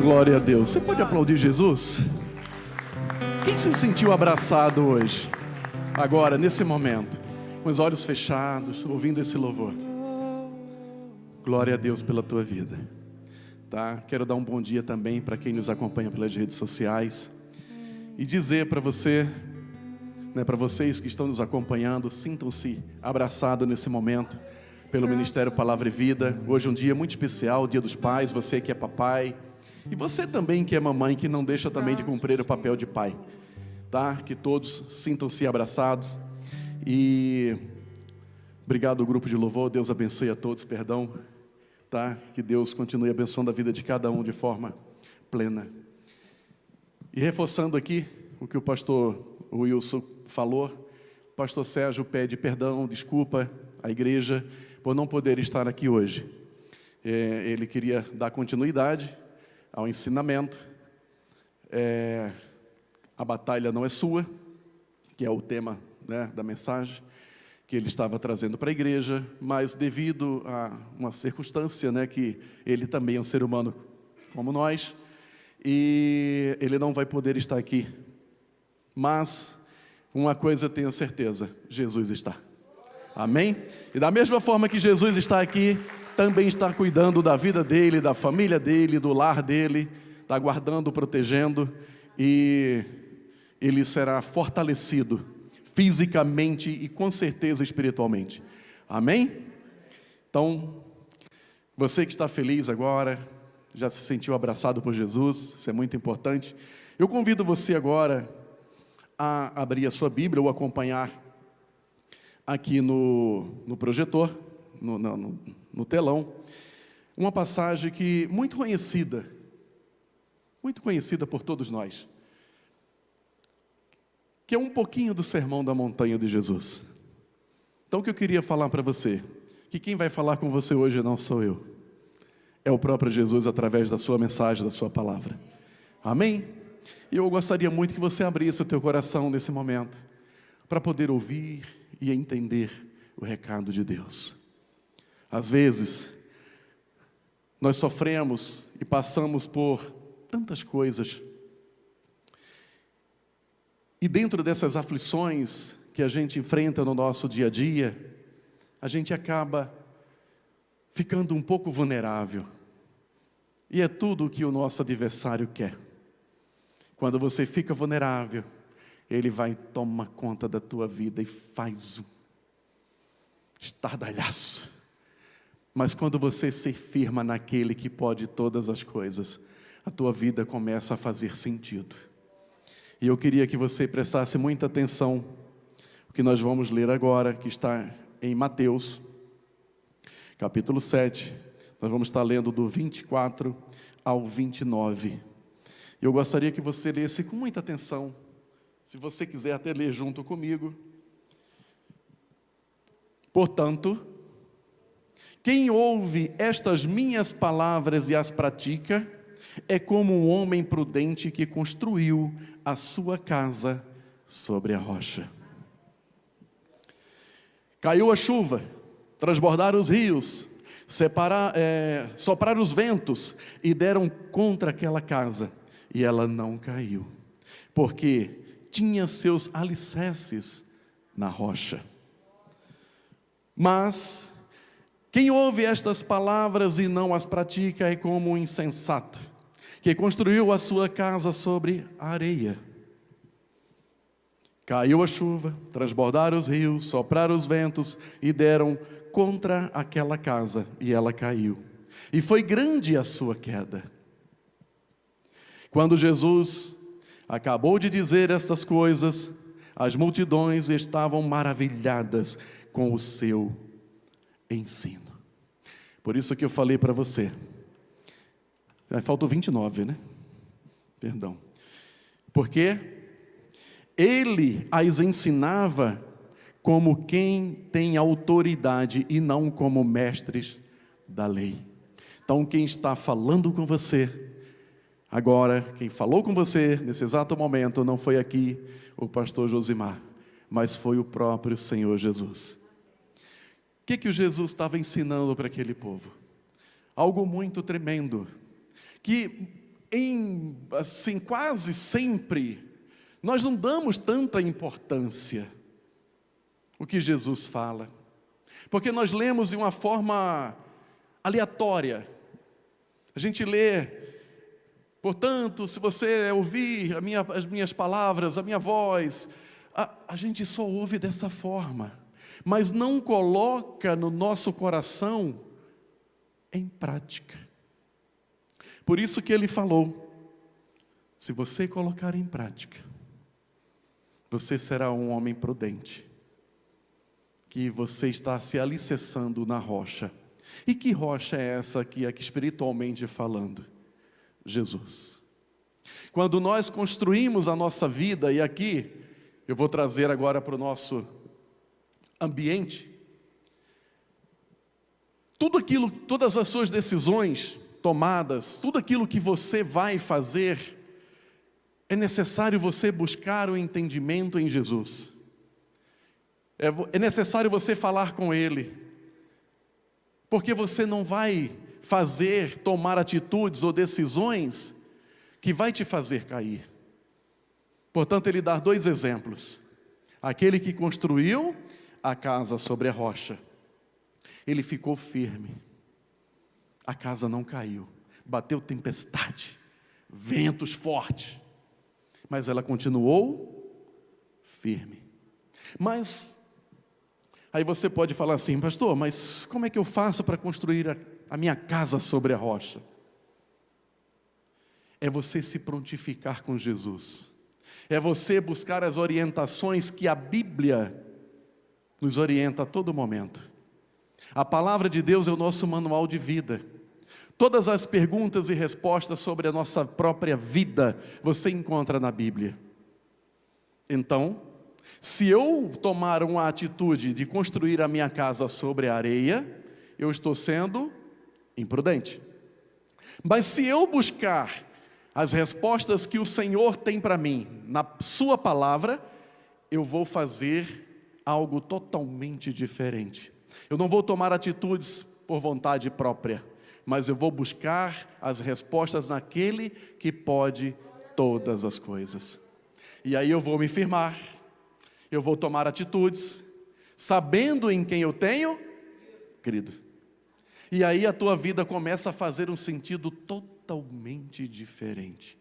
Glória a Deus. Você pode aplaudir Jesus? Quem se sentiu abraçado hoje? Agora, nesse momento, com os olhos fechados, ouvindo esse louvor. Glória a Deus pela tua vida. Tá? Quero dar um bom dia também para quem nos acompanha pelas redes sociais. E dizer para você, para vocês que estão nos acompanhando, sintam-se abraçados nesse momento pelo Ministério Palavra e Vida. Hoje é um dia muito especial, o Dia dos Pais. Você que é papai e você também que é mamãe, que não deixa também de cumprir o papel de pai, tá? Que todos sintam-se abraçados. E obrigado, grupo de louvor. Deus abençoe a todos, perdão, tá? Que Deus continue abençoando a vida de cada um de forma plena. E reforçando aqui o que o pastor Wilson falou, o pastor Sérgio pede perdão, desculpa à igreja por não poder estar aqui hoje. Ele queria dar continuidade ao ensinamento. A batalha não é sua, que é o tema, da mensagem que ele estava trazendo para a igreja, mas devido a uma circunstância, que ele também é um ser humano como nós, e ele não vai poder estar aqui. Mas uma coisa eu tenho certeza: Jesus está. Amém? E da mesma forma que Jesus está aqui, também está cuidando da vida dele, da família dele, do lar dele, está guardando, protegendo, e ele será fortalecido fisicamente e com certeza espiritualmente. Amém? Então, você que está feliz agora, já se sentiu abraçado por Jesus, isso é muito importante. Eu convido você agora a abrir a sua Bíblia ou acompanhar aqui no projetor, no telão, uma passagem que muito conhecida por todos nós, que é um pouquinho do Sermão da Montanha de Jesus. Então o que eu queria falar para você, que quem vai falar com você hoje não sou eu, é o próprio Jesus através da sua mensagem, da sua palavra. Amém? E eu gostaria muito que você abrisse o teu coração nesse momento, para poder ouvir e entender o recado de Deus. Às vezes, nós sofremos e passamos por tantas coisas, e dentro dessas aflições que a gente enfrenta no nosso dia a dia, a gente acaba ficando um pouco vulnerável, e é tudo o que o nosso adversário quer. Quando você fica vulnerável, ele vai tomar conta da tua vida e faz um estardalhaço. Mas quando você se firma naquele que pode todas as coisas, a tua vida começa a fazer sentido. E eu queria que você prestasse muita atenção o que nós vamos ler agora, que está em Mateus, capítulo 7. Nós vamos estar lendo do 24 ao 29. Eu gostaria que você lesse com muita atenção. Se você quiser até ler junto comigo. Portanto, quem ouve estas minhas palavras e as pratica, é como um homem prudente que construiu a sua casa sobre a rocha. Caiu a chuva, transbordaram os rios, sopraram os ventos e deram contra aquela casa, e ela não caiu, porque tinha seus alicerces na rocha. Mas quem ouve estas palavras e não as pratica é como um insensato, que construiu a sua casa sobre a areia. Caiu a chuva, transbordaram os rios, sopraram os ventos e deram contra aquela casa, e ela caiu. E foi grande a sua queda. Quando Jesus acabou de dizer estas coisas, as multidões estavam maravilhadas com o seu ensino. Por isso que eu falei para você. Faltou 29, né? Perdão. Porque ele as ensinava como quem tem autoridade e não como mestres da lei. Então quem está falando com você agora, quem falou com você nesse exato momento, não foi aqui o pastor Josimar, mas foi o próprio Senhor Jesus. O que o Jesus estava ensinando para aquele povo? Algo muito tremendo, que assim, quase sempre, nós não damos tanta importância o que Jesus fala, porque nós lemos de uma forma aleatória. A gente lê, portanto, se você ouvir as minhas palavras, a minha voz, a gente só ouve dessa forma, mas não coloca no nosso coração em prática. Por isso que ele falou, se você colocar em prática, você será um homem prudente, que você está se alicerçando na rocha. E que rocha é essa aqui espiritualmente falando? Jesus. Quando nós construímos a nossa vida, e aqui eu vou trazer agora para o nosso ambiente, todas as suas decisões tomadas, tudo aquilo que você vai fazer, é necessário você buscar o entendimento em Jesus. É necessário você falar com Ele, porque você não vai tomar atitudes ou decisões que vai te fazer cair. Portanto, ele dá 2 exemplos. Aquele que construiu a casa sobre a rocha, ele ficou firme, a casa não caiu, bateu tempestade, ventos fortes, mas ela continuou firme. Mas aí você pode falar assim, pastor, mas como é que eu faço para construir a minha casa sobre a rocha? É você se prontificar com Jesus, é você buscar as orientações que a Bíblia nos orienta a todo momento. A palavra de Deus é o nosso manual de vida. Todas as perguntas e respostas sobre a nossa própria vida, você encontra na Bíblia. Então, se eu tomar uma atitude de construir a minha casa sobre a areia, eu estou sendo imprudente. Mas se eu buscar as respostas que o Senhor tem para mim, na sua palavra, eu vou fazer algo totalmente diferente. Eu não vou tomar atitudes por vontade própria, mas eu vou buscar as respostas naquele que pode todas as coisas. E aí eu vou me firmar, eu vou tomar atitudes, sabendo em quem eu tenho crido. E aí a tua vida começa a fazer um sentido totalmente diferente.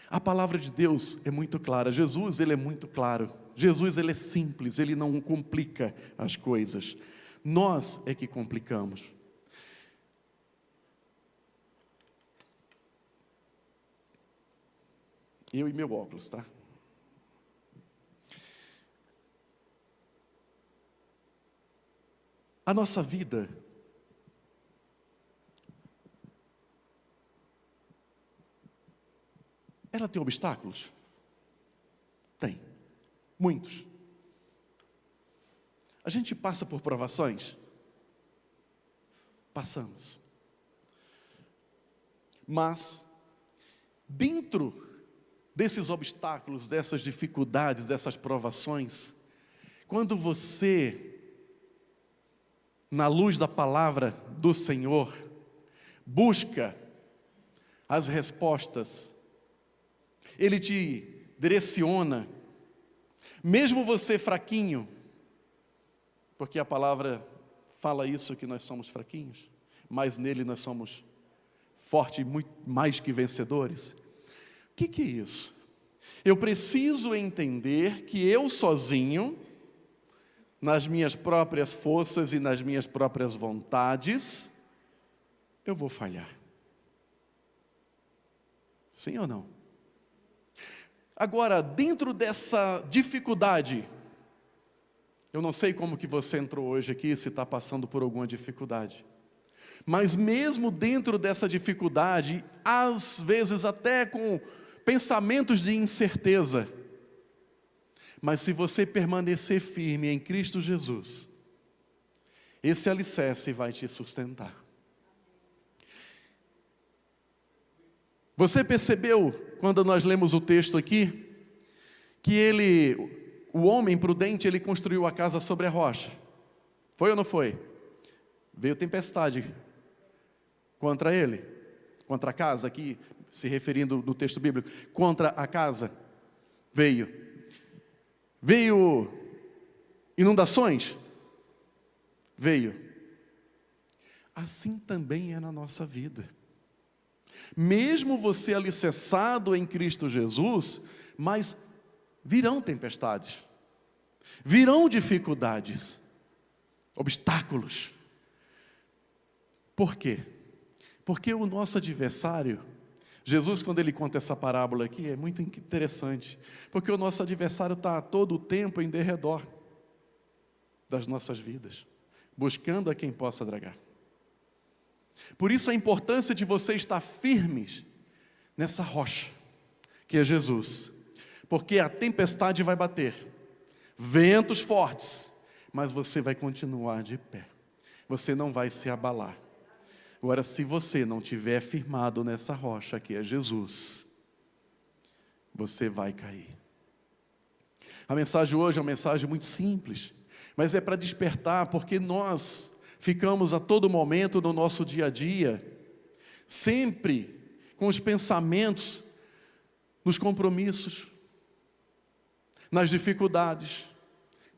A palavra de Deus é muito clara. Jesus, ele é muito claro. Jesus, ele é simples, ele não complica as coisas. Nós é que complicamos. Eu e meu óculos, tá? A nossa vida ela tem obstáculos? Tem, muitos. A gente passa por provações? Passamos. Mas, dentro desses obstáculos, dessas dificuldades, dessas provações, quando você, na luz da palavra do Senhor, busca as respostas, Ele te direciona, mesmo você fraquinho, porque a palavra fala isso, que nós somos fraquinhos, mas nele nós somos fortes e muito mais que vencedores. O que é isso? Eu preciso entender que eu sozinho, nas minhas próprias forças e nas minhas próprias vontades, eu vou falhar. Sim ou não? Agora, dentro dessa dificuldade, eu não sei como que você entrou hoje aqui, se está passando por alguma dificuldade, mas mesmo dentro dessa dificuldade, às vezes até com pensamentos de incerteza, mas se você permanecer firme em Cristo Jesus, esse alicerce vai te sustentar. Você percebeu, quando nós lemos o texto aqui, que o homem prudente, ele construiu a casa sobre a rocha? Foi ou não foi? Veio tempestade contra ele, Contra a casa, aqui se referindo no texto bíblico, contra a casa, veio. Veio inundações? Veio. Assim também é na nossa vida. Mesmo você alicerçado em Cristo Jesus, mas virão tempestades, virão dificuldades, obstáculos. Por quê? Porque o nosso adversário, Jesus, quando ele conta essa parábola aqui, é muito interessante, porque o nosso adversário está a todo o tempo em derredor das nossas vidas, buscando a quem possa dragar. Por isso a importância de você estar firmes nessa rocha, que é Jesus, porque a tempestade vai bater, ventos fortes, mas você vai continuar de pé, você não vai se abalar. Agora, se você não estiver firmado nessa rocha, que é Jesus, você vai cair. A mensagem hoje é uma mensagem muito simples, mas é para despertar, porque nós ficamos a todo momento no nosso dia a dia, sempre com os pensamentos nos compromissos, nas dificuldades.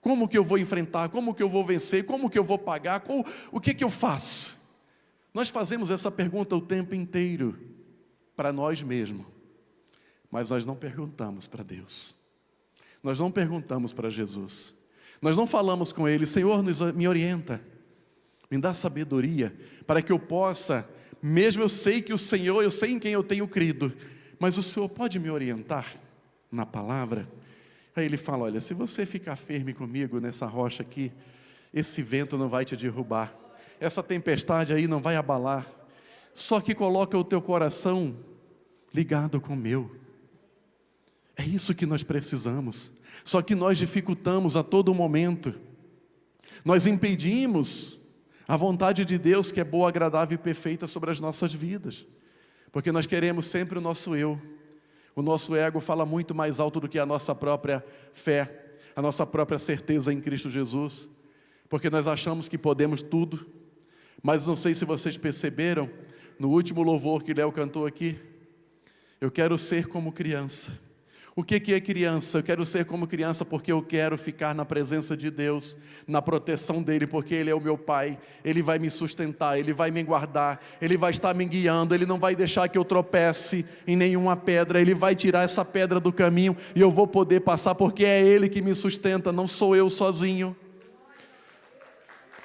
Como que eu vou enfrentar? Como que eu vou vencer? Como que eu vou pagar? O que que eu faço? Nós fazemos essa pergunta o tempo inteiro para nós mesmos, mas nós não perguntamos para Deus, nós não perguntamos para Jesus, nós não falamos com Ele: Senhor, me orienta, me dá sabedoria, para que eu possa, mesmo eu sei que o Senhor, eu sei em quem eu tenho crido, mas o Senhor pode me orientar na palavra? Aí Ele fala: olha, se você ficar firme comigo nessa rocha aqui, esse vento não vai te derrubar, essa tempestade aí não vai abalar, só que coloca o teu coração ligado com o meu. É isso que nós precisamos, só que nós dificultamos a todo momento, nós impedimos a vontade de Deus, que é boa, agradável e perfeita sobre as nossas vidas, porque nós queremos sempre o nosso eu, o nosso ego fala muito mais alto do que a nossa própria fé, a nossa própria certeza em Cristo Jesus, porque nós achamos que podemos tudo. Mas não sei se vocês perceberam, no último louvor que Léo cantou aqui, eu quero ser como criança. O que é criança? Eu quero ser como criança porque eu quero ficar na presença de Deus, na proteção dEle, porque Ele é o meu Pai, Ele vai me sustentar, Ele vai me guardar, Ele vai estar me guiando, Ele não vai deixar que eu tropece em nenhuma pedra, Ele vai tirar essa pedra do caminho e eu vou poder passar, porque é Ele que me sustenta, não sou eu sozinho.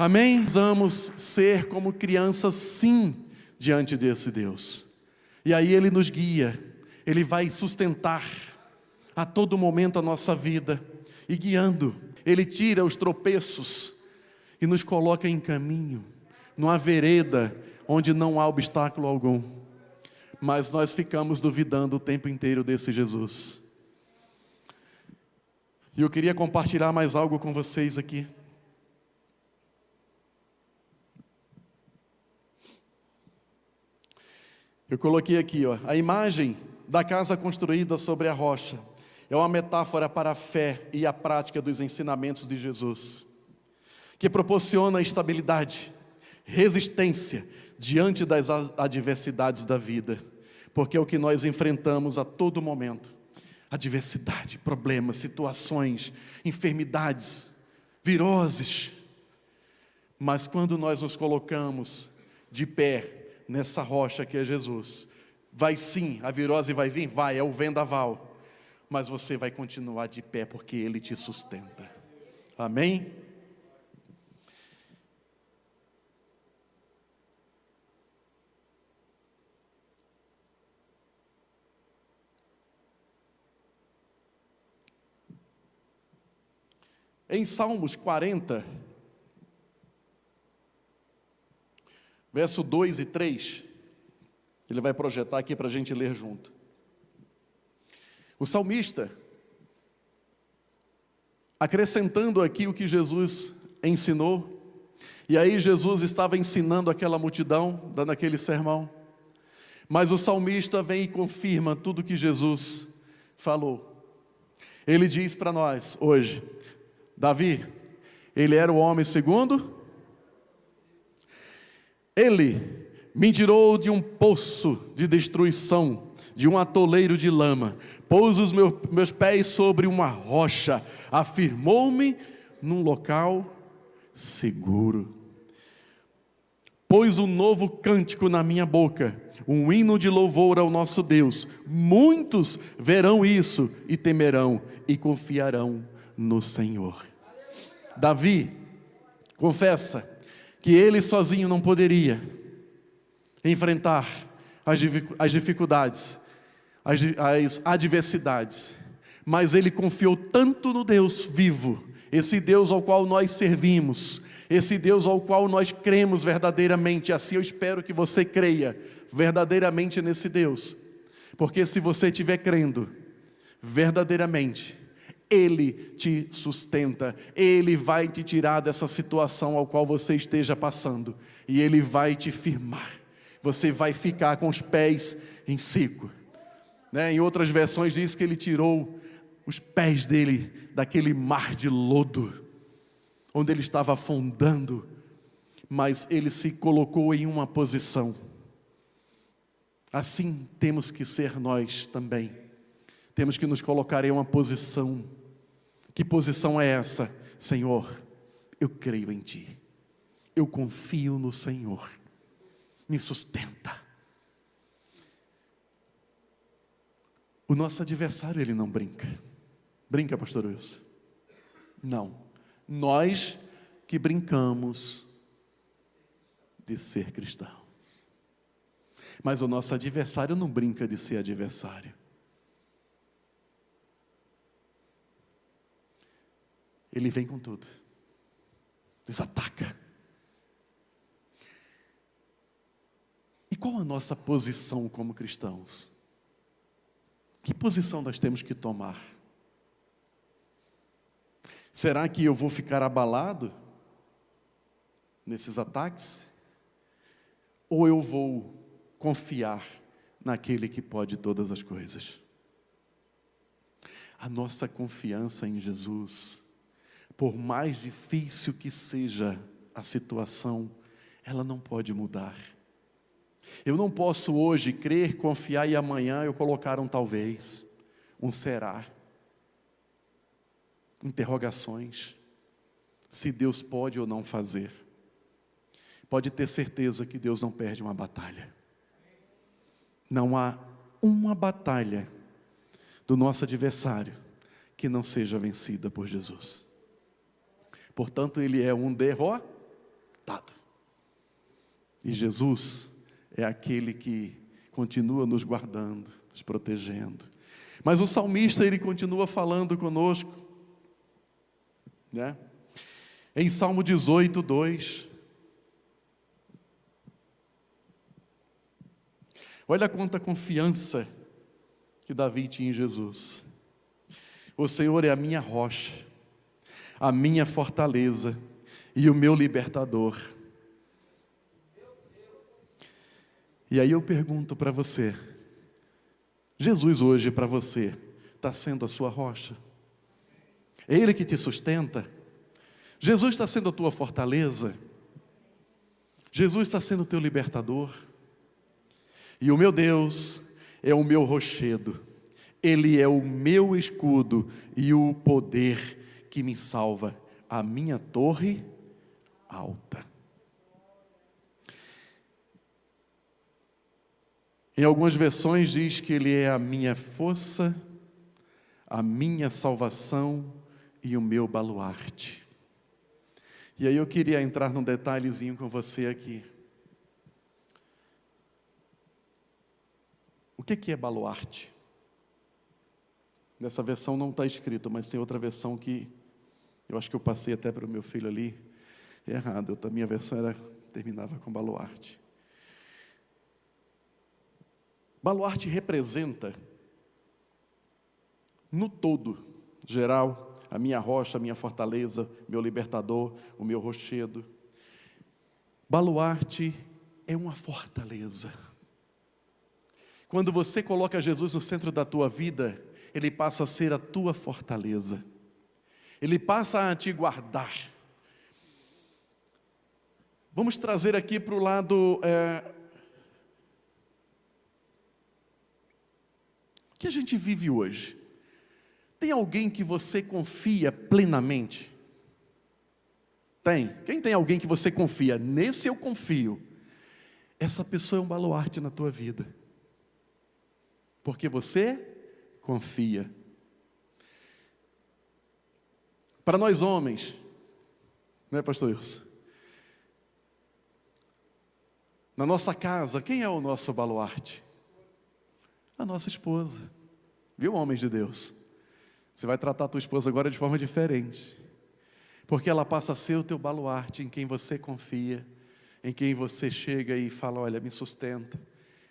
Amém? Precisamos ser como crianças, sim, diante desse Deus. E aí Ele nos guia, Ele vai sustentar a todo momento a nossa vida, e guiando, Ele tira os tropeços, e nos coloca em caminho, numa vereda, onde não há obstáculo algum. Mas nós ficamos duvidando o tempo inteiro desse Jesus. E eu queria compartilhar mais algo com vocês aqui. Eu coloquei aqui, a imagem da casa construída sobre a rocha é uma metáfora para a fé e a prática dos ensinamentos de Jesus, que proporciona estabilidade, resistência diante das adversidades da vida, porque é o que nós enfrentamos a todo momento: adversidade, problemas, situações, enfermidades, viroses. Mas quando nós nos colocamos de pé nessa rocha que é Jesus, vai sim, a virose vai vir, vai, é o vendaval, mas você vai continuar de pé, porque Ele te sustenta. Amém? Em Salmos 40, verso 2 e 3, ele vai projetar aqui para a gente ler junto. O salmista, acrescentando aqui o que Jesus ensinou, e aí Jesus estava ensinando aquela multidão, dando aquele sermão, mas o salmista vem e confirma tudo que Jesus falou. Ele diz para nós hoje: Davi, ele era o homem segundo, ele Me tirou de um poço de destruição, de um atoleiro de lama, pôs os meus pés sobre uma rocha, afirmou-me num local seguro. Pôs um novo cântico na minha boca, um hino de louvor ao nosso Deus. Muitos verão isso e temerão e confiarão no Senhor. Davi confessa que ele sozinho não poderia enfrentar as dificuldades, as adversidades, mas ele confiou tanto no Deus vivo, esse Deus ao qual nós servimos, esse Deus ao qual nós cremos verdadeiramente. Assim eu espero que você creia verdadeiramente nesse Deus, porque se você estiver crendo verdadeiramente, Ele te sustenta, Ele vai te tirar dessa situação ao qual você esteja passando, e Ele vai te firmar. Você vai ficar com os pés em seco, né? Em outras versões diz que Ele tirou os pés dele daquele mar de lodo, onde ele estava afundando, mas ele se colocou em uma posição. Assim temos que ser nós também. Temos que nos colocar em uma posição. Que posição é essa? Senhor, eu creio em Ti, eu confio no Senhor, me sustenta. O nosso adversário, ele não brinca. Brinca, pastor Wilson? Não. Nós que brincamos de ser cristãos. Mas o nosso adversário não brinca de ser adversário. Ele vem com tudo. Desataca. E qual a nossa posição como cristãos? Que posição nós temos que tomar? Será que eu vou ficar abalado nesses ataques? Ou eu vou confiar naquele que pode todas as coisas? A nossa confiança em Jesus, por mais difícil que seja a situação, ela não pode mudar. Eu não posso hoje crer, confiar e amanhã eu colocar um talvez, um será. Interrogações, se Deus pode ou não fazer. Pode ter certeza que Deus não perde uma batalha. Não há uma batalha do nosso adversário que não seja vencida por Jesus. Portanto, Ele é um derrotado. E Jesus é aquele que continua nos guardando, nos protegendo. Mas o salmista, ele continua falando conosco, né? Em Salmo 18, 2. Olha quanta confiança que Davi tinha em Jesus. O Senhor é a minha rocha, a minha fortaleza e o meu libertador. E aí eu pergunto para você, Jesus hoje para você está sendo a sua rocha? É Ele que te sustenta? Jesus está sendo a tua fortaleza? Jesus está sendo o teu libertador? E o meu Deus é o meu rochedo, Ele é o meu escudo e o poder que me salva, a minha torre alta. Em algumas versões diz que Ele é a minha força, a minha salvação e o meu baluarte. E aí eu queria entrar num detalhezinho com você aqui. O que é baluarte? Nessa versão não está escrito, mas tem outra versão que eu acho que eu passei até para o meu filho ali. É errado, a minha versão terminava com baluarte. Baluarte representa, no todo, geral, a minha rocha, a minha fortaleza, meu libertador, o meu rochedo. Baluarte é uma fortaleza. Quando você coloca Jesus no centro da tua vida, Ele passa a ser a tua fortaleza. Ele passa a te guardar. Vamos trazer aqui para o lado que a gente vive hoje, tem alguém que você confia plenamente? Tem. Quem tem alguém que você confia? Nesse eu confio. Essa pessoa é um baluarte na tua vida. Porque você confia. Para nós homens, não é, pastor Wilson? Na nossa casa, quem é o nosso baluarte? A nossa esposa. Viu, homens de Deus? Você vai tratar a tua esposa agora de forma diferente. Porque ela passa a ser o teu baluarte, em quem você confia, em quem você chega e fala, olha, me sustenta,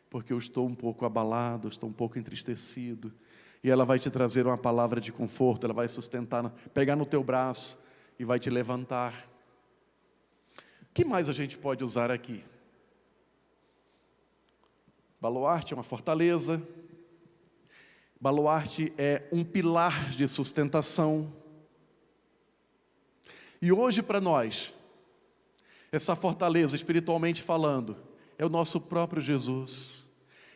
porque eu estou um pouco abalado, estou um pouco entristecido. E ela vai te trazer uma palavra de conforto, ela vai sustentar, pegar no teu braço e vai te levantar. O que mais a gente pode usar aqui? Baluarte é uma fortaleza. Baluarte é um pilar de sustentação. E hoje para nós, essa fortaleza, espiritualmente falando, é o nosso próprio Jesus.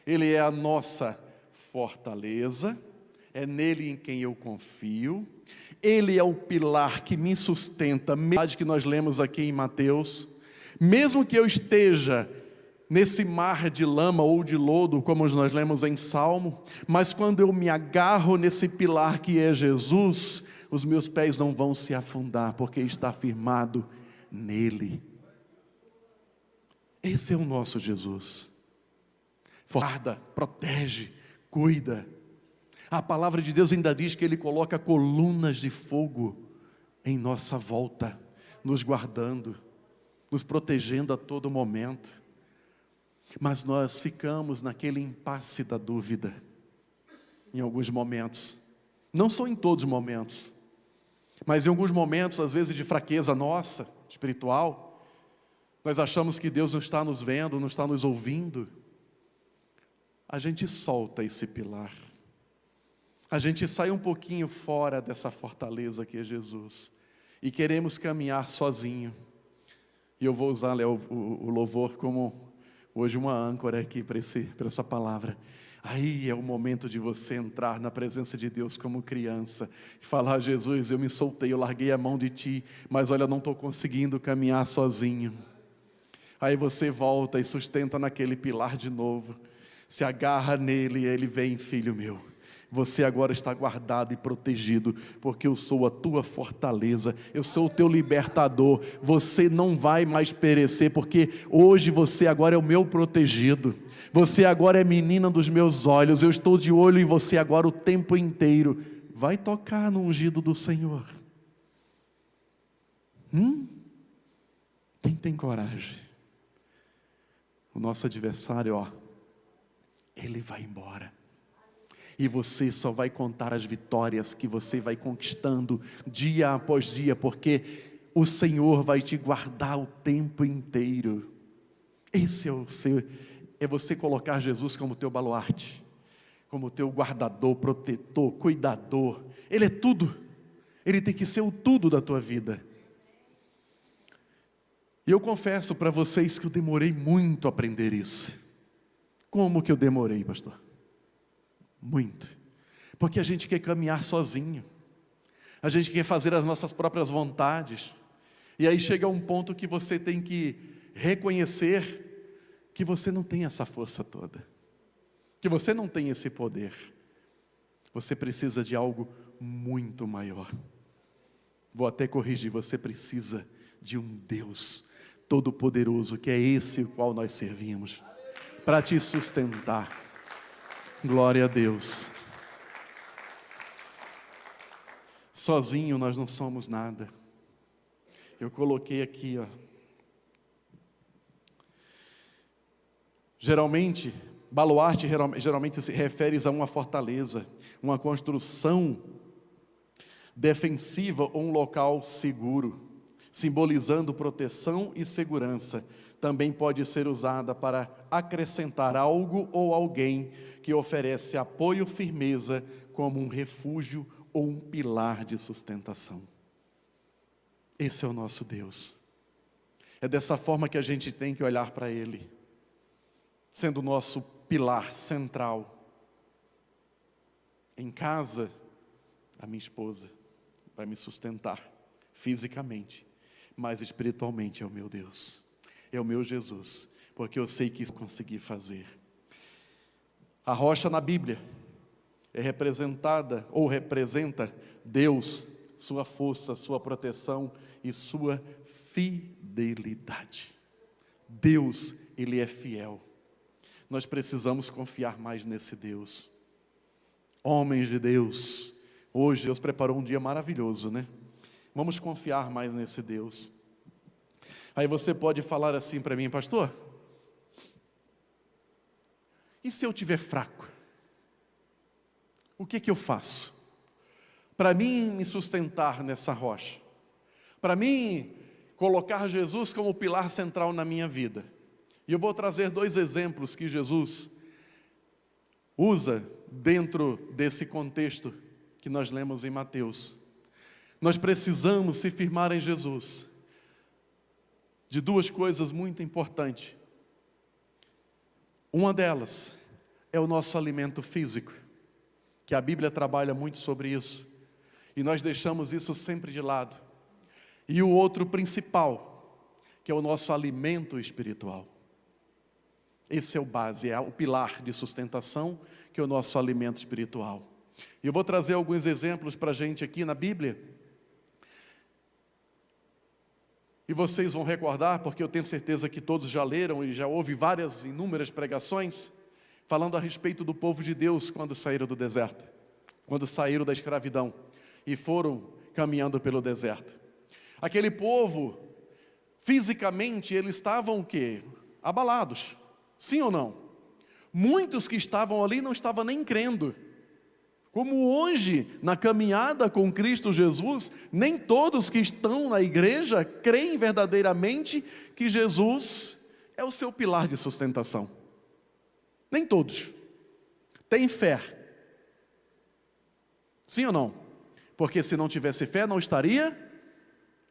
Ele é a nossa fortaleza, é nele em quem eu confio. Ele é o pilar que me sustenta, que nós lemos aqui em Mateus. Mesmo que eu esteja nesse mar de lama ou de lodo, como nós lemos em Salmo, mas quando eu me agarro nesse pilar que é Jesus, os meus pés não vão se afundar, porque está firmado nele. Esse é o nosso Jesus. Guarda, protege, cuida. A palavra de Deus ainda diz que Ele coloca colunas de fogo em nossa volta, nos guardando, nos protegendo a todo momento. Mas nós ficamos naquele impasse da dúvida, em alguns momentos. Não são em todos os momentos, mas em alguns momentos, às vezes de fraqueza nossa, espiritual, nós achamos que Deus não está nos vendo, não está nos ouvindo. A gente solta esse pilar. A gente sai um pouquinho fora dessa fortaleza que é Jesus. E queremos caminhar sozinho. E eu vou usar, Léo, o louvor como hoje uma âncora aqui para essa palavra. Aí é o momento de você entrar na presença de Deus como criança e falar, Jesus, eu me soltei, eu larguei a mão de Ti, mas olha, não estou conseguindo caminhar sozinho. Aí você volta e sustenta naquele pilar de novo, se agarra nele e ele vem, filho meu. Você agora está guardado e protegido, porque eu sou a tua fortaleza, eu sou o teu libertador. Você não vai mais perecer, porque hoje você agora é o meu protegido. Você agora é menina dos meus olhos, eu estou de olho em você agora o tempo inteiro. Vai tocar no ungido do Senhor. Quem tem coragem? O nosso adversário, ele vai embora. E você só vai contar as vitórias que você vai conquistando dia após dia, porque o Senhor vai te guardar o tempo inteiro. Esse é você colocar Jesus como teu baluarte, como teu guardador, protetor, cuidador. Ele é tudo. Ele tem que ser o tudo da tua vida. E eu confesso para vocês que eu demorei muito a aprender isso. Como que eu demorei, pastor? Muito. Porque a gente quer caminhar sozinho. A gente quer fazer as nossas próprias vontades. E aí chega um ponto que você tem que reconhecer que você não tem essa força toda. Que você não tem esse poder. Você precisa de algo muito maior. Vou até corrigir, você precisa de um Deus Todo-Poderoso, que é esse o qual nós servimos, para te sustentar. Glória a Deus. Sozinho nós não somos nada. Eu coloquei aqui, Geralmente, baluarte geralmente se refere a uma fortaleza, uma construção defensiva ou um local seguro, simbolizando proteção e segurança. Também pode ser usada para acrescentar algo ou alguém que oferece apoio, firmeza, como um refúgio ou um pilar de sustentação. Esse é o nosso Deus. É dessa forma que a gente tem que olhar para Ele, sendo o nosso pilar central. Em casa, a minha esposa vai me sustentar fisicamente, mas espiritualmente é o meu Deus, é o meu Jesus, porque eu sei que consegui fazer. A rocha na Bíblia é representada ou representa Deus, sua força, sua proteção e sua fidelidade. Deus, Ele é fiel. Nós precisamos confiar mais nesse Deus. Homens de Deus, hoje Deus preparou um dia maravilhoso, né? Vamos confiar mais nesse Deus. Aí você pode falar assim para mim, pastor, e se eu estiver fraco? O que eu faço? Para mim me sustentar nessa rocha, para mim colocar Jesus como pilar central na minha vida. E eu vou trazer 2 exemplos que Jesus usa dentro desse contexto que nós lemos em Mateus. Nós precisamos se firmar em Jesus de 2 coisas muito importantes. Uma delas é o nosso alimento físico, que a Bíblia trabalha muito sobre isso, e nós deixamos isso sempre de lado. E o outro principal, que é o nosso alimento espiritual. Esse é o base, é o pilar de sustentação, que é o nosso alimento espiritual. E eu vou trazer alguns exemplos para a gente aqui na Bíblia. E vocês vão recordar, porque eu tenho certeza que todos já leram e já houve inúmeras pregações, falando a respeito do povo de Deus quando saíram do deserto, quando saíram da escravidão e foram caminhando pelo deserto. Aquele povo, fisicamente, eles estavam o quê? Abalados, sim ou não? Muitos que estavam ali não estavam nem crendo. Como hoje, na caminhada com Cristo Jesus, nem todos que estão na igreja creem verdadeiramente que Jesus é o seu pilar de sustentação. Nem todos. Tem fé. Sim ou não? Porque se não tivesse fé, não estaria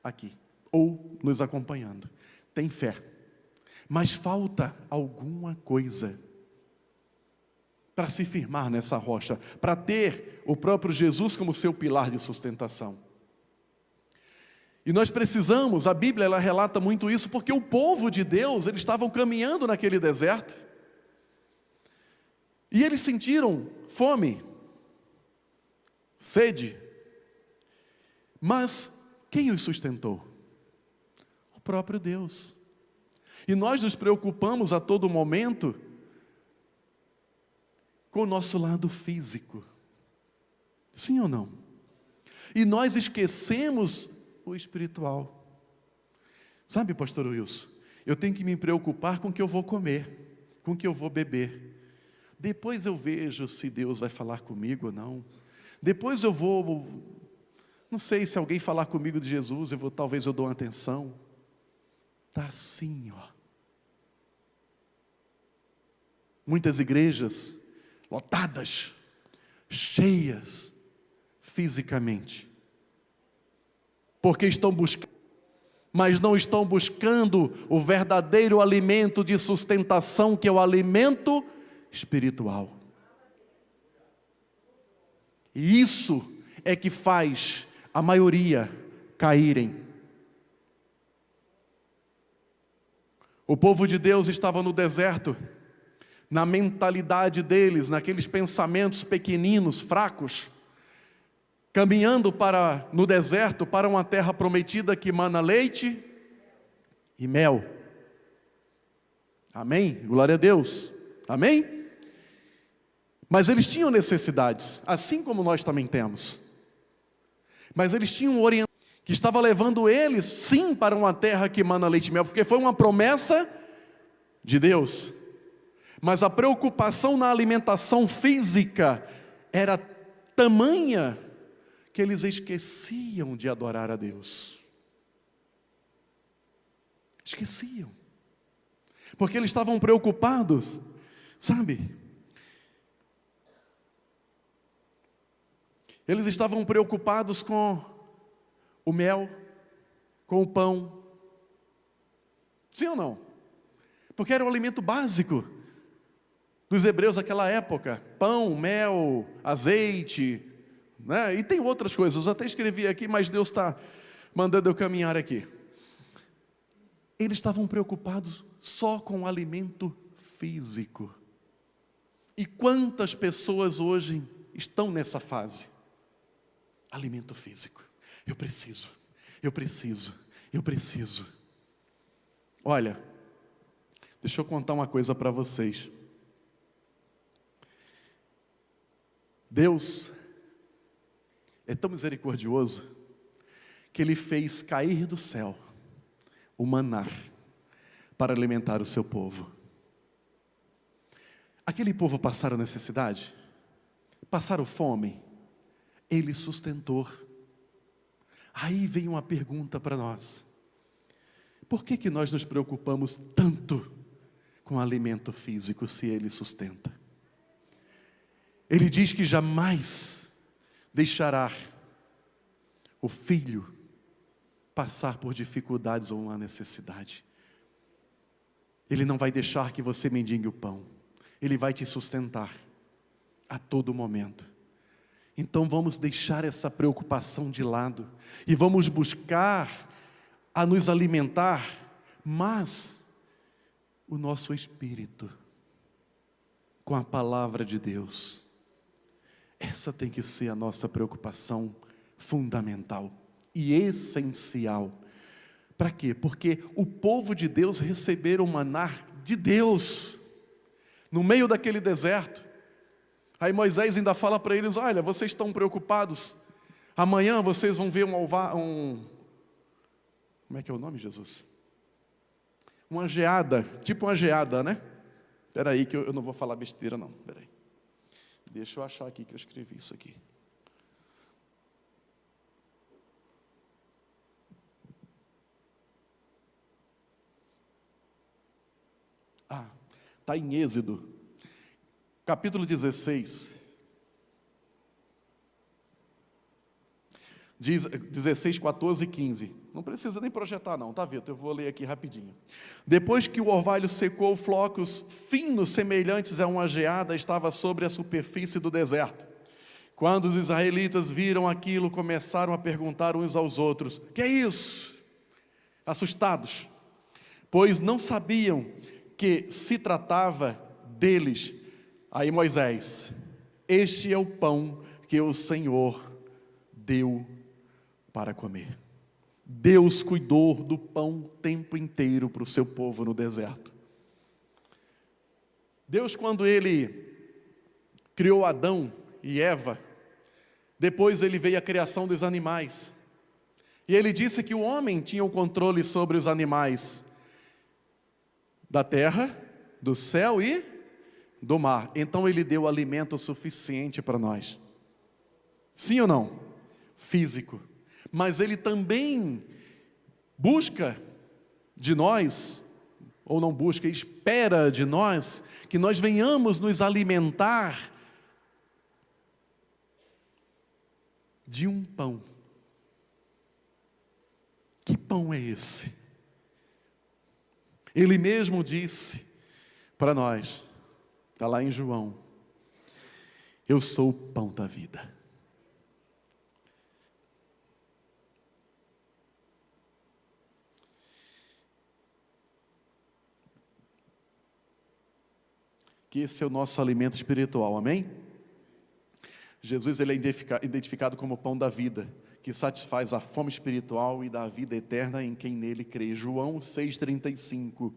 aqui, ou nos acompanhando. Tem fé. Mas falta alguma coisa para se firmar nessa rocha, para ter o próprio Jesus como seu pilar de sustentação. E nós precisamos, a Bíblia ela relata muito isso, porque o povo de Deus, eles estavam caminhando naquele deserto, e eles sentiram fome, sede, mas quem os sustentou? O próprio Deus. E nós nos preocupamos a todo momento com o nosso lado físico. Sim ou não? E nós esquecemos o espiritual. Sabe, pastor Wilson, eu tenho que me preocupar com o que eu vou comer, com o que eu vou beber. Depois eu vejo se Deus vai falar comigo ou não. Depois eu vou, não sei, se alguém falar comigo de Jesus, talvez eu dou uma atenção. Está assim, ó. Muitas igrejas lotadas, cheias fisicamente, porque estão buscando, mas não estão buscando o verdadeiro alimento de sustentação, que é o alimento espiritual. E isso é que faz a maioria caírem. O povo de Deus estava no deserto, na mentalidade deles, naqueles pensamentos pequeninos, fracos, caminhando no deserto, para uma terra prometida que mana leite e mel. Amém? Glória a Deus. Amém? Mas eles tinham necessidades, assim como nós também temos. Mas eles tinham um orientador que estava levando eles, sim, para uma terra que mana leite e mel, porque foi uma promessa de Deus. Mas a preocupação na alimentação física era tamanha que eles esqueciam de adorar a Deus. Esqueciam. Porque eles estavam preocupados, sabe? Eles estavam preocupados com o mel, com o pão. Sim ou não? Porque era o alimento básico. dos hebreus daquela época: pão, mel, azeite, né? E tem outras coisas, eu até escrevi aqui, mas Deus está mandando eu caminhar aqui. Eles estavam preocupados só com o alimento físico. E quantas pessoas hoje estão nessa fase? Alimento físico. Eu preciso. Olha, deixa eu contar uma coisa para vocês. Deus é tão misericordioso que Ele fez cair do céu o maná para alimentar o seu povo. Aquele povo passaram necessidade, passaram fome, Ele sustentou. Aí vem uma pergunta para nós: por que nós nos preocupamos tanto com o alimento físico se Ele sustenta? Ele diz que jamais deixará o filho passar por dificuldades ou uma necessidade. Ele não vai deixar que você mendigue o pão. Ele vai te sustentar a todo momento. Então vamos deixar essa preocupação de lado e vamos buscar a nos alimentar, mas o nosso espírito com a palavra de Deus. Essa tem que ser a nossa preocupação fundamental e essencial. Para quê? Porque o povo de Deus receberam o maná de Deus no meio daquele deserto. Aí Moisés ainda fala para eles: olha, vocês estão preocupados, amanhã vocês vão ver como é que é o nome, Jesus? Uma geada, tipo uma geada, né? Espera aí que eu não vou falar besteira não, espera aí. Deixa eu achar aqui que eu escrevi isso aqui. Está em Êxodo, capítulo 16. 16, 14 e 15. Não precisa nem projetar não, tá, Vitor? Eu vou ler aqui rapidinho. Depois que o orvalho secou, flocos finos semelhantes a uma geada estava sobre a superfície do deserto. Quando os israelitas viram aquilo, começaram a perguntar uns aos outros: que é isso? Assustados, pois não sabiam que se tratava deles. Aí Moisés: este é o pão que o Senhor deu para comer. Deus cuidou do pão o tempo inteiro para o seu povo no deserto. Deus, quando Ele criou Adão e Eva, depois Ele veio a criação dos animais. E Ele disse que o homem tinha o controle sobre os animais da terra, do céu e do mar. Então Ele deu alimento suficiente para nós. Sim ou não? Físico. Mas Ele também busca de nós, ou não busca, espera de nós, que nós venhamos nos alimentar de um pão. Que pão é esse? Ele mesmo disse para nós, está lá em João: eu sou o pão da vida. Que esse é o nosso alimento espiritual, amém? Jesus, Ele é identificado como o pão da vida, que satisfaz a fome espiritual e dá a vida eterna em quem nele crê. João 6,35.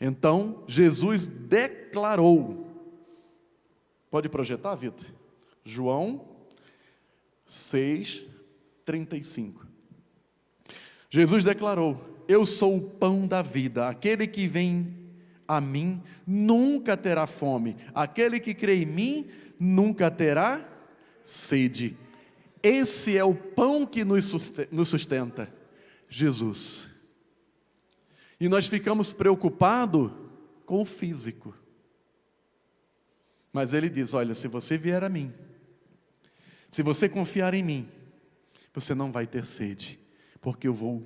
Então, Jesus declarou, pode projetar, Vitor? João 6,35. Jesus declarou: eu sou o pão da vida, aquele que vem a mim nunca terá fome, aquele que crê em mim nunca terá sede. Esse é o pão que nos sustenta, Jesus. E nós ficamos preocupados com o físico. Mas Ele diz: olha, se você vier a mim, se você confiar em mim, você não vai ter sede, porque eu vou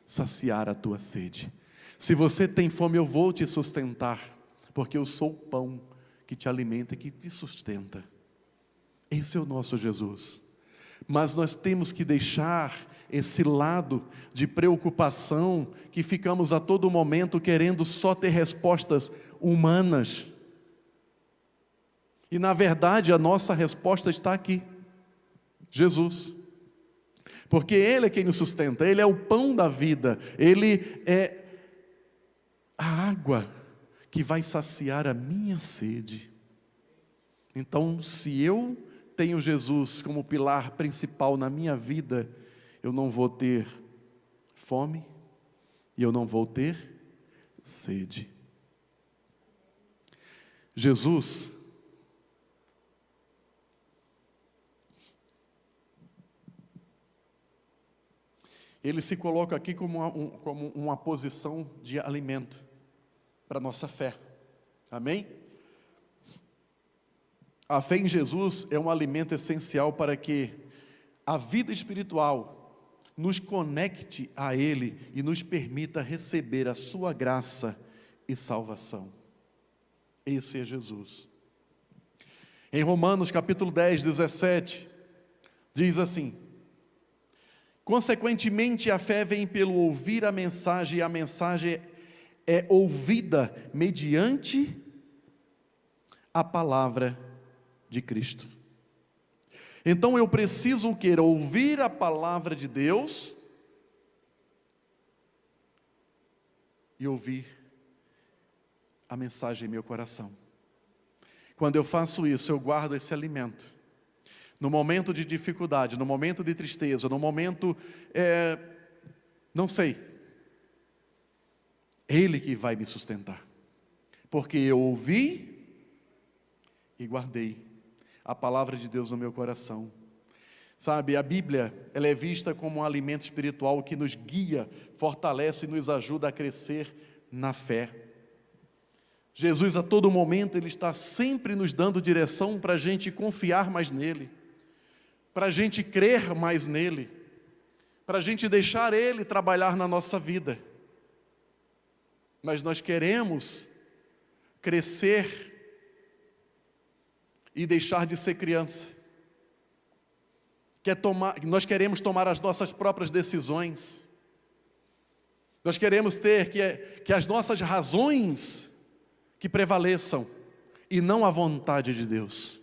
saciar a tua sede. Se você tem fome, eu vou te sustentar, porque eu sou o pão que te alimenta e que te sustenta. Esse é o nosso Jesus. Mas nós temos que deixar esse lado de preocupação, que ficamos a todo momento querendo só ter respostas humanas. E na verdade a nossa resposta está aqui, Jesus. Porque Ele é quem nos sustenta, Ele é o pão da vida, Ele é a água que vai saciar a minha sede. Então, se eu tenho Jesus como pilar principal na minha vida, eu não vou ter fome e eu não vou ter sede. Jesus ele se coloca aqui como uma posição de alimento para a nossa fé. Amém? A fé em Jesus é um alimento essencial para que a vida espiritual nos conecte a Ele e nos permita receber a sua graça e salvação. Esse é Jesus. Em Romanos capítulo 10, 17, diz assim: consequentemente a fé vem pelo ouvir a mensagem, e a mensagem é ouvida mediante a palavra de Cristo. Então eu preciso o quê? Ouvir a palavra de Deus e ouvir a mensagem em meu coração. Quando eu faço isso, eu guardo esse alimento. No momento de dificuldade, no momento de tristeza, no momento, não sei, Ele que vai me sustentar. Porque eu ouvi e guardei a palavra de Deus no meu coração. Sabe, a Bíblia, ela é vista como um alimento espiritual que nos guia, fortalece e nos ajuda a crescer na fé. Jesus a todo momento, Ele está sempre nos dando direção para a gente confiar mais nele, para a gente crer mais nele, para a gente deixar Ele trabalhar na nossa vida. Mas nós queremos crescer e deixar de ser criança. Nós queremos tomar as nossas próprias decisões. Nós queremos ter que as nossas razões que prevaleçam e não a vontade de Deus.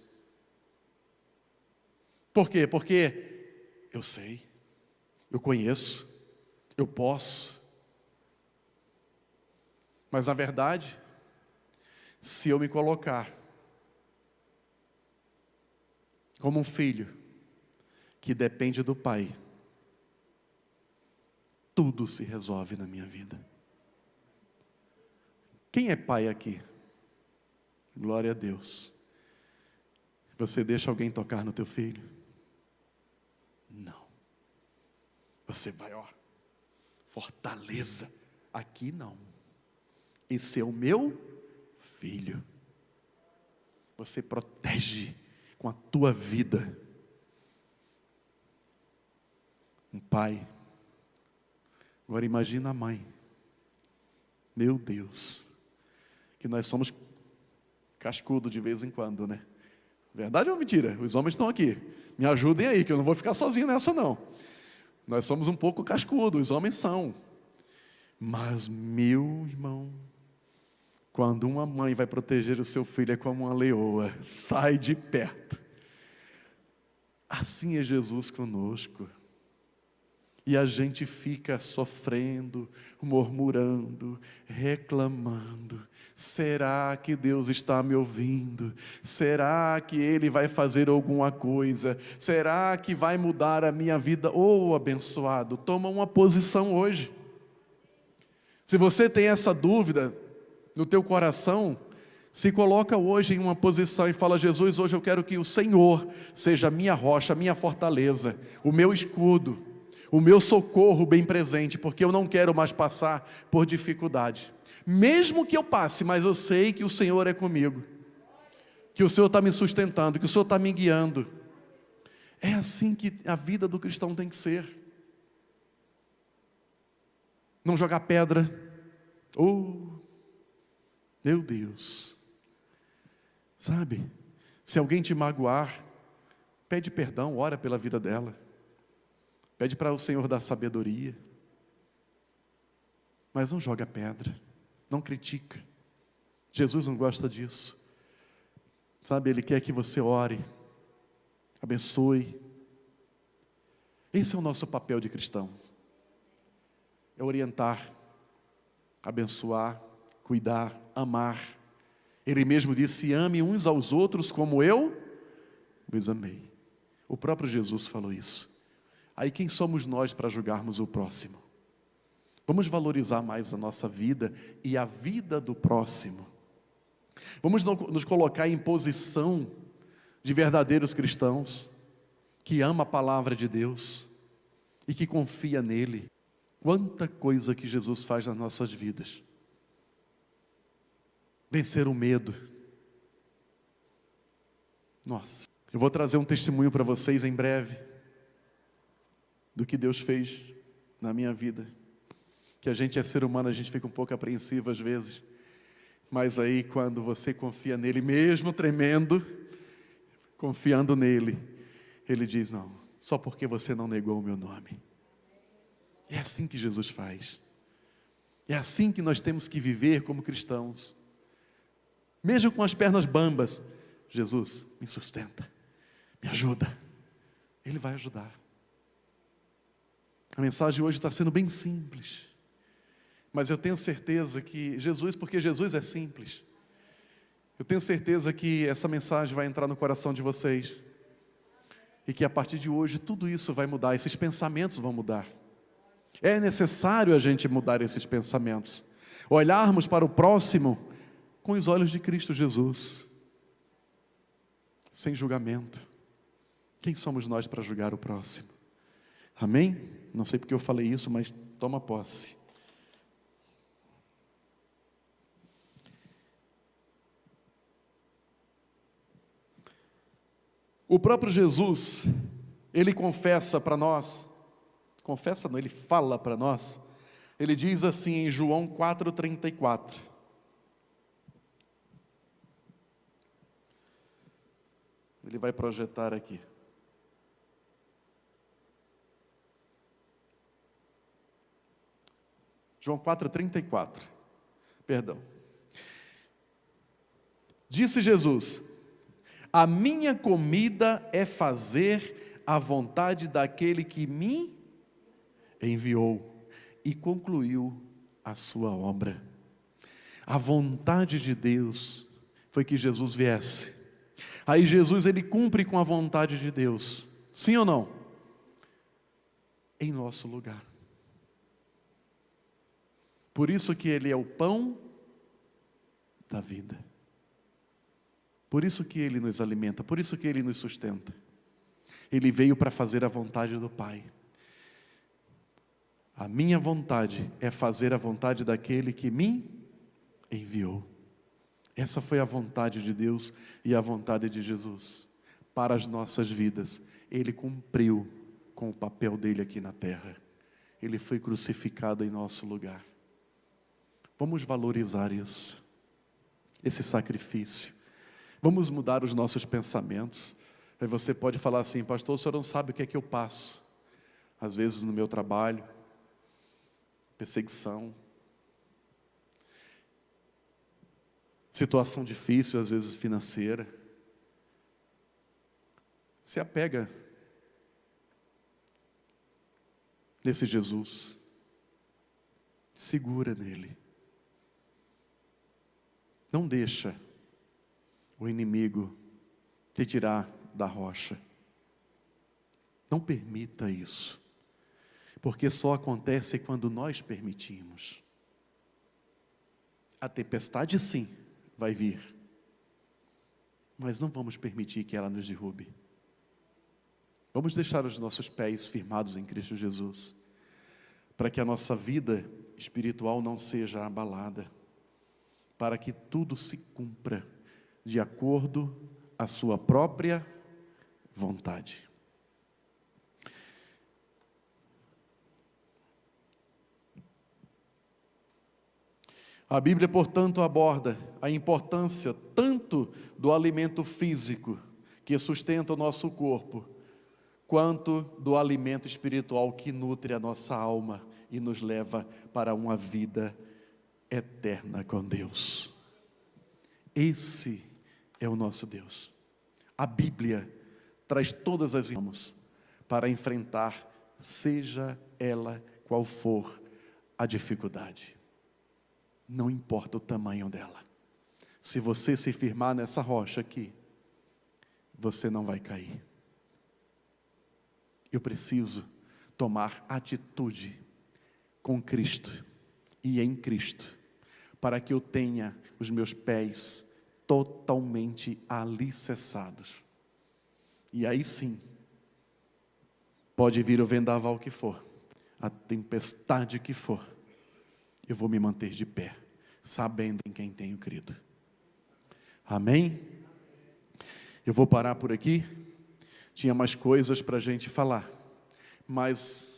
Por quê? Porque eu sei, eu conheço, eu posso. Mas na verdade, se eu me colocar como um filho que depende do Pai, tudo se resolve na minha vida. Quem é pai aqui? Glória a Deus. Você deixa alguém tocar no teu filho? Não. Você vai, fortaleza. Aqui não. Esse é o meu filho. Você protege com a tua vida. Um pai. Agora imagina a mãe. Meu Deus. Que nós somos cascudo de vez em quando, né? Verdade ou mentira? Os homens estão aqui. Me ajudem aí, que eu não vou ficar sozinho nessa não. Nós somos um pouco cascudos, os homens são. Mas, meu irmão, quando uma mãe vai proteger o seu filho é como uma leoa, sai de perto. Assim é Jesus conosco. E a gente fica sofrendo, murmurando, reclamando. Será que Deus está me ouvindo? Será que Ele vai fazer alguma coisa? Será que vai mudar a minha vida? Oh, abençoado, toma uma posição hoje. Se você tem essa dúvida no teu coração, se coloca hoje em uma posição e fala: Jesus, hoje eu quero que o Senhor seja a minha rocha, a minha fortaleza, o meu escudo, o meu socorro bem presente, porque eu não quero mais passar por dificuldade. Mesmo que eu passe, mas eu sei que o Senhor é comigo, que o Senhor está me sustentando, que o Senhor está me guiando. É assim que a vida do cristão tem que ser. Não jogar pedra. Oh, meu Deus. Sabe? Se alguém te magoar, pede perdão, ora pela vida dela. Pede para o Senhor dar sabedoria. Mas não joga pedra, não critica. Jesus não gosta disso. Sabe, Ele quer que você ore, abençoe. Esse é o nosso papel de cristão. É orientar, abençoar, cuidar, amar. Ele mesmo disse: ame uns aos outros como eu vos amei. O próprio Jesus falou isso. Aí quem somos nós para julgarmos o próximo? Vamos valorizar mais a nossa vida e a vida do próximo. Vamos nos colocar em posição de verdadeiros cristãos, que ama a palavra de Deus e que confia nele. Quanta coisa que Jesus faz nas nossas vidas. Vencer o medo. Nossa, eu vou trazer um testemunho para vocês em breve, do que Deus fez na minha vida. Que a gente é ser humano, a gente fica um pouco apreensivo às vezes. Mas aí quando você confia nele, mesmo tremendo, confiando nele, ele diz: não, só porque você não negou o meu nome. É assim que Jesus faz. É assim que nós temos que viver como cristãos. Mesmo com as pernas bambas, Jesus, me sustenta, me ajuda. Ele vai ajudar. A mensagem hoje está sendo bem simples. Mas eu tenho certeza que Jesus, porque Jesus é simples, eu tenho certeza que essa mensagem vai entrar no coração de vocês. E que a partir de hoje tudo isso vai mudar, esses pensamentos vão mudar. É necessário a gente mudar esses pensamentos. Olharmos para o próximo com os olhos de Cristo Jesus. Sem julgamento. Quem somos nós para julgar o próximo? Amém? Não sei porque eu falei isso, mas toma posse. O próprio Jesus, Ele confessa para nós, confessa não, Ele fala para nós, Ele diz assim em João 4,34. Ele vai projetar aqui. João 4,34. Perdão. Disse Jesus: a minha comida é fazer a vontade daquele que me enviou e concluiu a sua obra. A vontade de Deus foi que Jesus viesse. Aí Jesus, ele cumpre com a vontade de Deus. Sim ou não? Em nosso lugar. Por isso que ele é o pão da vida. Por isso que Ele nos alimenta, por isso que Ele nos sustenta. Ele veio para fazer a vontade do Pai. A minha vontade é fazer a vontade daquele que me enviou. Essa foi a vontade de Deus e a vontade de Jesus para as nossas vidas. Ele cumpriu com o papel dele aqui na terra. Ele foi crucificado em nosso lugar. Vamos valorizar isso, esse sacrifício. Vamos mudar os nossos pensamentos. Aí você pode falar assim: pastor, o senhor não sabe o que é que eu passo. Às vezes no meu trabalho, perseguição, situação difícil, às vezes financeira. Se apega nesse Jesus. Segura nele. Não deixa o inimigo te tirar da rocha. Não permita isso, porque só acontece quando nós permitimos. A tempestade sim vai vir, mas não vamos permitir que ela nos derrube. Vamos deixar os nossos pés firmados em Cristo Jesus, para que a nossa vida espiritual não seja abalada, para que tudo se cumpra de acordo à sua própria vontade. A Bíblia, portanto, aborda a importância tanto do alimento físico, que sustenta o nosso corpo, quanto do alimento espiritual que nutre a nossa alma e nos leva para uma vida eterna com Deus. Esse é o nosso Deus. A Bíblia traz todas as armas para enfrentar, seja ela qual for a dificuldade. Não importa o tamanho dela. Se você se firmar nessa rocha aqui, você não vai cair. Eu preciso tomar atitude com Cristo e em Cristo, para que eu tenha os meus pés totalmente alicerçados. E aí sim, pode vir o vendaval que for, a tempestade que for, eu vou me manter de pé, sabendo em quem tenho crido. Amém? Eu vou parar por aqui. Tinha mais coisas para a gente falar, mas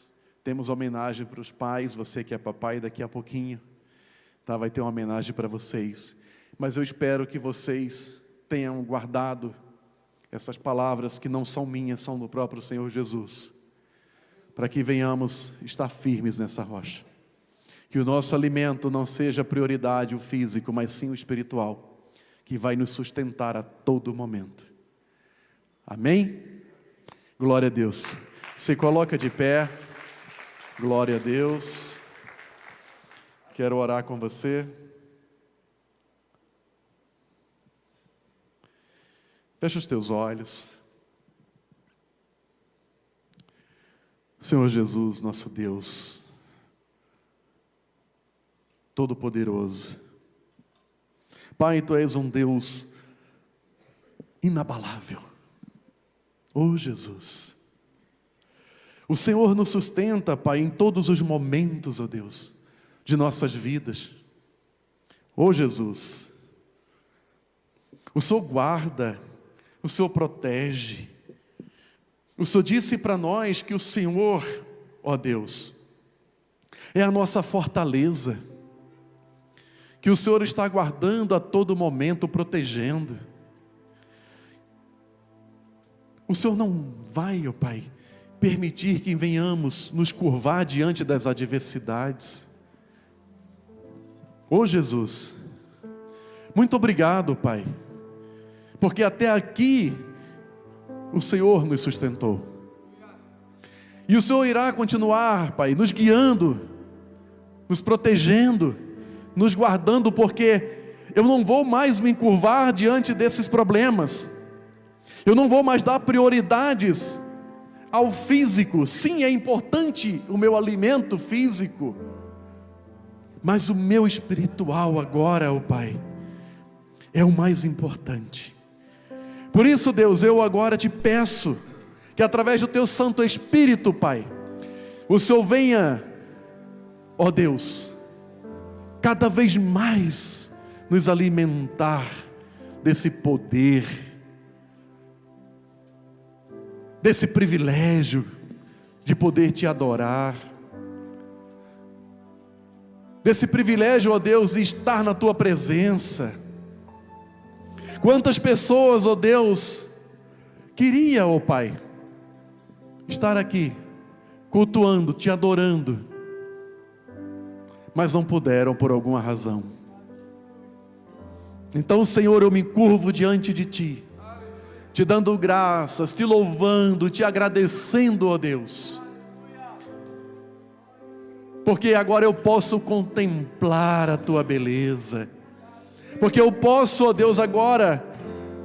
temos homenagem para os pais. Você que é papai, daqui a pouquinho, tá? Vai ter uma homenagem para vocês. Mas eu espero que vocês tenham guardado essas palavras que não são minhas, são do próprio Senhor Jesus, para que venhamos estar firmes nessa rocha. Que o nosso alimento não seja prioridade o físico, mas sim o espiritual, que vai nos sustentar a todo momento. Amém? Glória a Deus. Se coloca de pé. Glória a Deus. Quero orar com você. Fecha os teus olhos. Senhor Jesus, nosso Deus Todo-Poderoso. Pai, Tu és um Deus inabalável. Oh Jesus, o Senhor nos sustenta, Pai, em todos os momentos, ó Deus, de nossas vidas. Oh Jesus, o Senhor guarda, o Senhor protege. O Senhor disse para nós que o Senhor, ó Deus, é a nossa fortaleza, que o Senhor está guardando a todo momento, protegendo. O Senhor não vai, ó Pai, permitir que venhamos nos curvar diante das adversidades. Ó Jesus, muito obrigado, Pai, porque até aqui o Senhor nos sustentou. E o Senhor irá continuar, Pai, nos guiando, nos protegendo, nos guardando, porque eu não vou mais me encurvar diante desses problemas. Eu não vou mais dar prioridades ao físico. Sim, é importante o meu alimento físico, mas o meu espiritual agora, ó Pai, é o mais importante. Por isso, Deus, eu agora te peço que através do Teu Santo Espírito, Pai, o Senhor venha, ó Deus, cada vez mais nos alimentar desse poder, desse privilégio de poder Te adorar, desse privilégio, ó Deus, de estar na Tua presença. Quantas pessoas, ó Deus, queria, ó Pai, estar aqui, cultuando, Te adorando, mas não puderam por alguma razão. Então, Senhor, eu me curvo diante de Ti, Te dando graças, Te louvando, Te agradecendo, ó Deus, porque agora eu posso contemplar a Tua beleza, porque eu posso, ó Deus, agora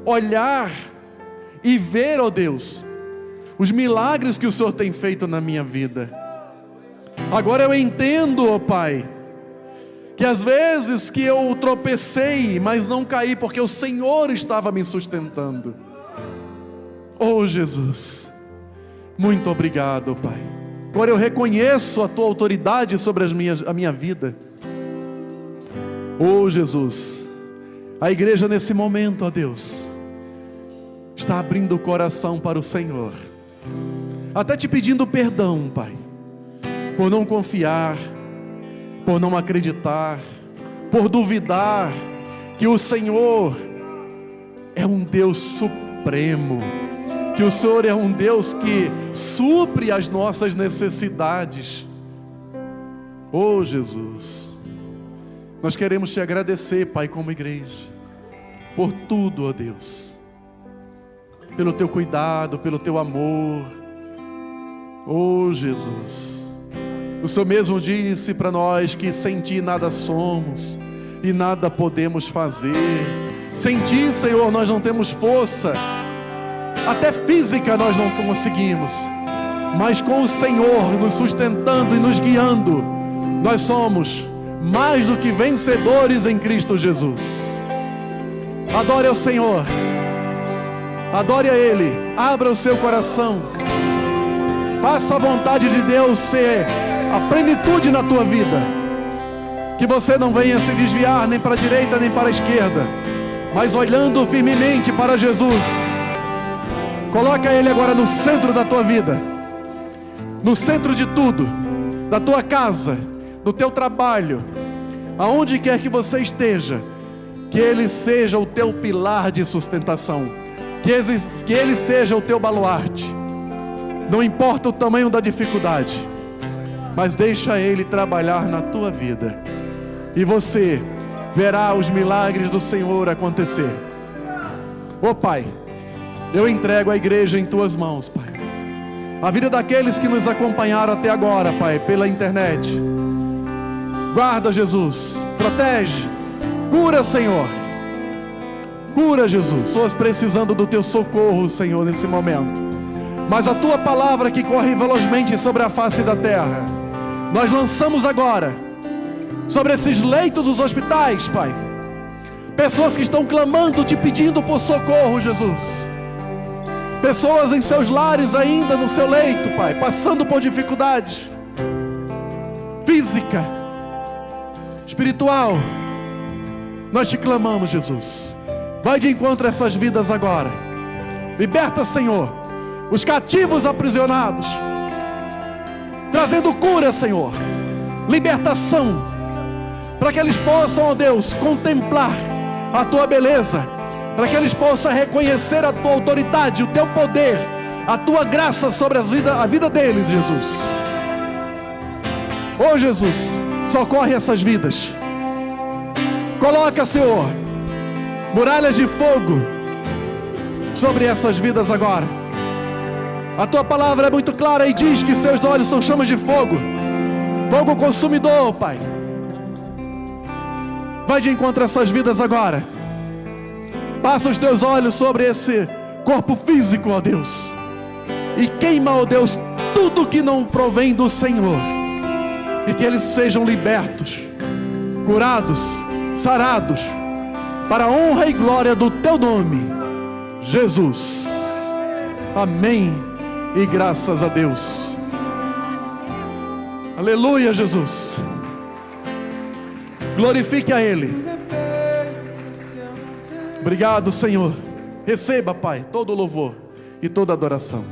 olhar e ver, ó Deus, os milagres que o Senhor tem feito na minha vida. Agora eu entendo, ó Pai, que às vezes que eu tropecei, mas não caí, porque o Senhor estava me sustentando. Oh Jesus, muito obrigado, Pai. Agora eu reconheço a Tua autoridade sobre a minha vida. Oh Jesus, a igreja nesse momento, ó Deus, está abrindo o coração para o Senhor, até Te pedindo perdão, Pai, por não confiar, por não acreditar, por duvidar que o Senhor é um Deus supremo, que o Senhor é um Deus que supre as nossas necessidades. Oh Jesus, nós queremos te agradecer, Pai, como igreja, por tudo, ó Deus, pelo teu cuidado, pelo teu amor. Oh Jesus, o Senhor mesmo disse para nós que sem ti nada somos e nada podemos fazer. Sem ti, Senhor, nós não temos força, até física nós não conseguimos, mas com o Senhor nos sustentando e nos guiando, nós somos mais do que vencedores em Cristo Jesus. Adore ao Senhor, adore a Ele, abra o seu coração, faça a vontade de Deus ser a plenitude na tua vida, que você não venha se desviar nem para a direita nem para a esquerda, mas olhando firmemente para Jesus. Coloca Ele agora no centro da tua vida, no centro de tudo, da tua casa, do teu trabalho, aonde quer que você esteja, que Ele seja o teu pilar de sustentação, que Ele seja o teu baluarte. Não importa o tamanho da dificuldade, mas deixa Ele trabalhar na tua vida, e você verá os milagres do Senhor acontecer. Ó Pai, eu entrego a igreja em tuas mãos, Pai, a vida daqueles que nos acompanharam até agora, Pai, pela internet. Guarda, Jesus, protege, cura, Senhor, cura, Jesus. Pessoas precisando do teu socorro, Senhor, nesse momento, mas a tua palavra que corre velozmente sobre a face da terra, nós lançamos agora sobre esses leitos dos hospitais, Pai, pessoas que estão clamando, te pedindo por socorro, Jesus, pessoas em seus lares ainda no seu leito, Pai, passando por dificuldades física, espiritual. Nós te clamamos, Jesus, vai de encontro a essas vidas agora, liberta, Senhor, os cativos aprisionados, trazendo cura, Senhor, libertação, para que eles possam, ó Deus, contemplar a tua beleza, para que eles possam reconhecer a tua autoridade, o teu poder, a tua graça sobre a vida deles, Jesus. Oh Jesus, socorre essas vidas, coloca, Senhor, muralhas de fogo sobre essas vidas agora. A tua palavra é muito clara e diz que seus olhos são chamas de fogo, fogo consumidor, Pai. Vai de encontro a essas vidas agora. Passa os teus olhos sobre esse corpo físico, ó Deus, e queima, ó Deus, tudo que não provém do Senhor, e que eles sejam libertos, curados, sarados, para a honra e glória do teu nome, Jesus. Amém e graças a Deus. Aleluia, Jesus. Glorifique a Ele. Obrigado, Senhor. Receba, Pai, todo o louvor e toda a adoração.